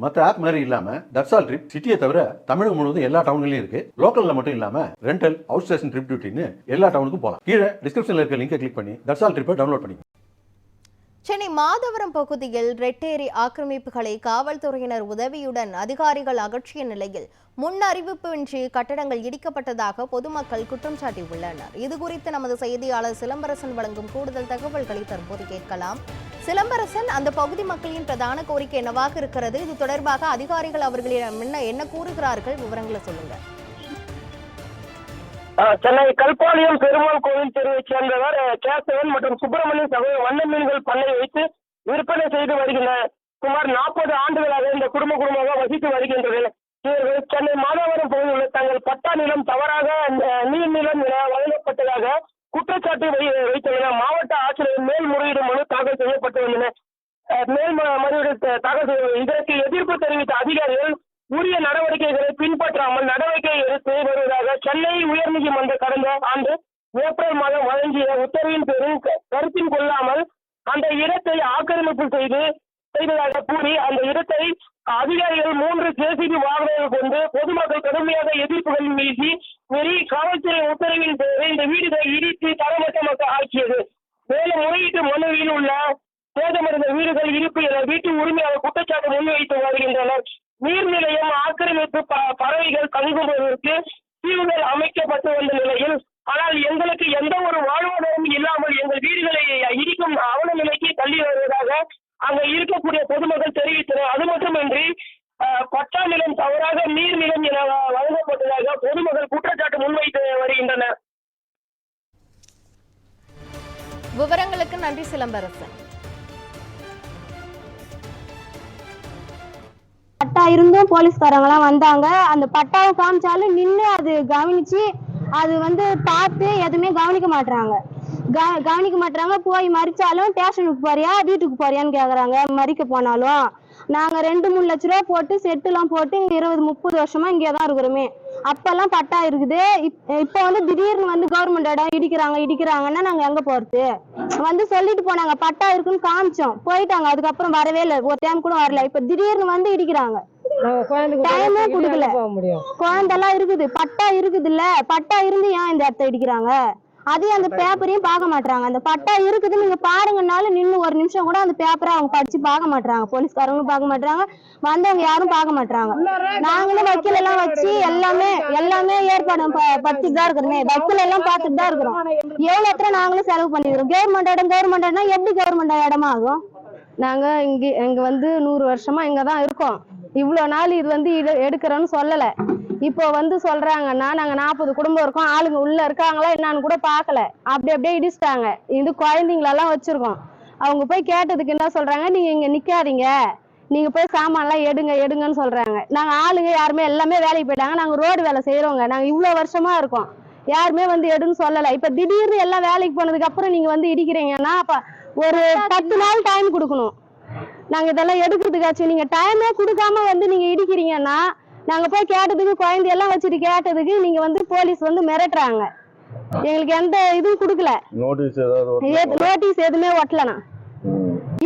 மற்ற ஆப் மாதிரி இல்லாம தட்சால் ட்ரிப் சிட்டியை தவிர தமிழகம் முழுவதும் எல்லா டவுன்லயும் இருக்கு. லோக்கல்ல மட்டும் இல்லாம ரெண்டல், அவுட் ஸ்டேஷன் ட்ரிப் டியூட்டின்னு எல்லா டவுனுக்கும் போகலாம். கீழே டிஸ்கிரிப்ஷன்ல இருக்க லிங்கை கிளிக் பண்ணி தட்சால் ட்ரிப்பை டவுன்லோட் பண்ணி. சென்னை மாதவரம் பகுதியில் ரெட்டேரி ஆக்கிரமிப்புகளை காவல்துறையினர் உதவியுடன் அதிகாரிகள் அகற்றிய நிலையில் முன் அறிவிப்பின்றி கட்டடங்கள் இடிக்கப்பட்டதாக பொதுமக்கள் குற்றம் சாட்டியுள்ளனர். இதுகுறித்து நமது செய்தியாளர் சிலம்பரசன் வழங்கும் கூடுதல் தகவல்களை தற்போது கேட்கலாம். சிலம்பரசன், அந்த பகுதி மக்களின் பிரதான கோரிக்கை என்னவாக இருக்கிறது? இது தொடர்பாக அதிகாரிகள் அவர்களிடம் என்ன கூறுகிறார்கள்? விவரங்களை சொல்லுங்க. சென்னை கல்பாளையம் பெருமாள் கோவில் தெருவைச் சேர்ந்தவர் கேசவன் மற்றும் சுப்பிரமணியன் சகோதரர் வண்ண மீன்கள் பண்ணை வைத்து விற்பனை செய்து வருகின்றனர். சுமார் 40 ஆண்டுகளாக இந்த குடும்பமாக வசித்து வருகின்றனர். இவர்கள் சென்னை மாதவரம் பகுதியில் உள்ள தங்கள் பட்டா நிலம் தவறாக நீர்நிலம் என வழங்கப்பட்டதாக குற்றச்சாட்டு வைத்துள்ளனர். மாவட்ட ஆட்சியர் மேல்முறையீடு மனு தாக்கல் செய்யப்பட்டு வந்தன. மேல்முறையீடு தாக்கல் செய்ய இதற்கு எதிர்ப்பு தெரிவித்த அதிகாரிகள் உரிய நடவடிக்கைகளை பின்பற்றாமல் நடவடிக்கை எடுத்து வருவதாக சென்னை உயர்நீதிமன்ற கடந்த ஆண்டு ஏப்ரல் மாதம் வழங்கிய உத்தரவின் பேரில் கருத்தில் கொள்ளாமல் அந்த இடத்தை ஆக்கிரமிப்பு செய்ததாக கூறி அந்த இடத்தை அதிகாரிகள் 3 ஜேசிபி வாகனங்கள் கொண்டு பொதுமக்கள் கடுமையாக எதிர்ப்புகள் மீறி காவல்துறை உத்தரவின் பேரில் இந்த வீடுகளை இடித்து தரமட்டமாக ஆக்கியது. மேலும் முறையீட்டு மனுவில் உள்ள சேதமடைந்த வீடுகள் இருப்பு என வீட்டு உரிமையாளர் குற்றச்சாட்டு முன்வைத்து வருகின்றனர். நீர்நிலையம் ஆக்கிரமிப்பு பறவைகள் தங்குவதற்கு தீவுகள் அமைக்கப்பட்டு வந்த நிலையில் ஆனால் எங்களுக்கு எந்த ஒரு வாழ்வாதாரமும் இல்லாமல் எங்கள் வீடுகளை இடிக்கும் அவல நிலைக்கு தள்ளி வருவதாக அங்க இருக்கக்கூடிய பொதுமக்கள் தெரிவித்தனர். அது மட்டுமின்றி பட்டா நிலம் தவறாக நீர்நிலம் என வழங்கப்பட்டதாக பொதுமக்கள் குற்றச்சாட்டு முன்வைத்து வருகின்றனர். விவரங்களுக்கு நன்றி சிலம்பரசன். பட்டா இருந்தும் போலீஸ்காரங்களாம் வந்தாங்க. அந்த பட்டாவை காமிச்சாலும் நின்று அது கவனிச்சு அது பார்த்து எதுவுமே கவனிக்க மாட்டாங்க. போய் மறிச்சாலும் ஸ்டேஷனுக்கு போறியா வீட்டுக்கு போறியான்னு கேக்குறாங்க. மறிக்க போனாலும் நாங்க 2-3 லட்ச ரூபா போட்டு செட்டுலாம் போட்டு 20-30 வருஷமா இங்கேதான் இருக்கிறோமே. அப்பெல்லாம் பட்டா இருக்குது. இப்போ திடீர்னு கவர்மெண்ட் இடம் இடிக்கிறாங்கன்னா நாங்க எங்க போறது? சொல்லிட்டு போனாங்க பட்டா இருக்குன்னு காமிச்சோம், போயிட்டாங்க. அதுக்கப்புறம் வரவே இல்லை, ஒரு டைம் கூட வரல. இப்ப திடீர்னு இடிக்கிறாங்க. டைமே குடுக்கல. குழந்தைலாம் இருக்குது, பட்டா இருக்குது இல்ல, பட்டா இருந்து ஏன் இந்த இடத்த இடிக்கிறாங்க? அதே அந்த பேப்பரையும் பார்க்க மாட்டாங்க. அந்த பட்டா இருக்குது நீங்க பாருங்கனாலும் நின்று ஒரு நிமிஷம் கூட அந்த பேப்பரை அவங்க படிச்சு பார்க்க மாட்டாங்க. போலீஸ்காரங்களும் பார்க்க மாட்டாங்க, வந்தவங்க யாரும் பார்க்க மாட்டாங்க. நாங்களும் வக்கீல் எல்லாம் வச்சு எல்லாமே ஏற்பாடு படுத்திட்டு தான் இருக்கிறோமே. வக்கீல் எல்லாம் பார்த்துட்டு தான் இருக்கிறோம். எவ்வளவு எத்தனை நாங்களும் செலவு பண்ணிக்கிறோம். கவர்மெண்ட் இடம்னா எப்படி கவர்மெண்ட் இடமா ஆகும்? நாங்க இங்க 100 வருஷமா இங்கதான் இருக்கோம். இவ்வளவு நாள் இது எடுக்கிறோன்னு சொல்லல. இப்போ சொல்றாங்கன்னா நாங்க 40 குடும்பம் இருக்கோம், ஆளுங்க உள்ள இருக்காங்களா என்னன்னு கூட பாக்கல, அப்படியே இடிச்சிட்டாங்க. இது குழந்தைங்களெல்லாம் வச்சிருக்கோம். அவங்க போய் கேட்டதுக்கு என்ன சொல்றாங்க, நீங்க இங்க நிக்காதீங்க, நீங்க போய் சாமான்லாம் எடுங்கன்னு சொல்றாங்க. நாங்க ஆளுங்க யாருமே எல்லாமே வேலைக்கு போயிட்டாங்க. நாங்க ரோடு வேலை செய்யறோங்க. நாங்க இவ்வளவு வருஷமா இருக்கோம், யாருமே எடுன்னு சொல்லல. இப்ப திடீர்னு எல்லாம் வேலைக்கு போனதுக்கு அப்புறம் நீங்க இடிக்கிறீங்கன்னா அப்ப ஒரு 10 நாள் டைம் கொடுக்கணும். நாங்க இதெல்லாம் எடுக்கிறதுக்காச்சும் நீங்க டைமே கொடுக்காம நீங்க இடிக்கிறீங்கன்னா நாங்க போய் கேட்டதுக்கு குழந்தையெல்லாம் வச்சுட்டு கேட்டதுக்கு நீங்க போலீஸ் மிரட்டுறாங்க. எங்களுக்கு எந்த இதுவும் கொடுக்கல, நோட்டீஸ் எதுவுமே ஒட்டலனா.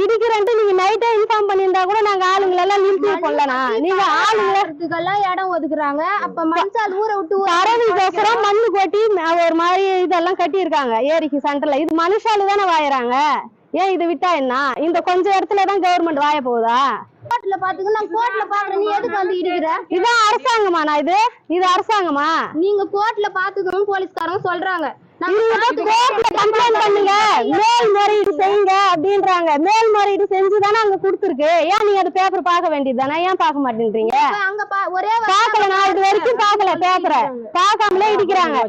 இடிக்கிறன்ட்டு நீங்க நைட்டே இன்ஃபார்ம் பண்ணியிருந்தா கூட நாங்க ஆளுங்களெல்லாம் நிறுத்தி கொள்ளனா. நீங்க ஆளுங்களுக்கெல்லாம் இடம் ஒதுக்குறாங்க. அப்ப மனுஷால் ஊரை விட்டு பறவைக்கோசரம் மண்ணு கொட்டி ஒரு மாதிரி இதெல்லாம் கட்டி இருக்காங்க ஏரிக்கு சென்டர்ல. இது மனுஷாலு தானே வாயறாங்க. ஏன் இதை விட்டா என்ன? இந்த கொஞ்ச இடத்துலதான் கவர்மெண்ட் வாய போகுதா? கோர்ட்ல பாத்துக்க, நான் கோர்ட்ல பாக்குறேன், நீ எதுக்கு இடிக்கிற? இதான் அரசாங்கமா? நான் இது அரசாங்கமா? நீங்க கோர்ட்ல பாத்துக்கணும் போலீஸ்காரங்க சொல்றாங்க. கோர்ட்ல கம்ப்ளைண்ட் பண்ணுங்க, மேல்முறையீடு செய்யுங்க அப்படின்றாங்க. மேல்முறையீடு செஞ்சுதானே அங்க கொடுத்துருக்கு. ஏன் நீங்க அது பேப்பர் பார்க்க வேண்டியது தானே? ஏன் பார்க்க மாட்டேன்றீங்க? ஒரே பாக்கல, நான் இது வரைக்கும் பாக்கல. பேப்பரை பார்க்காமலே இடிக்கிறாங்க.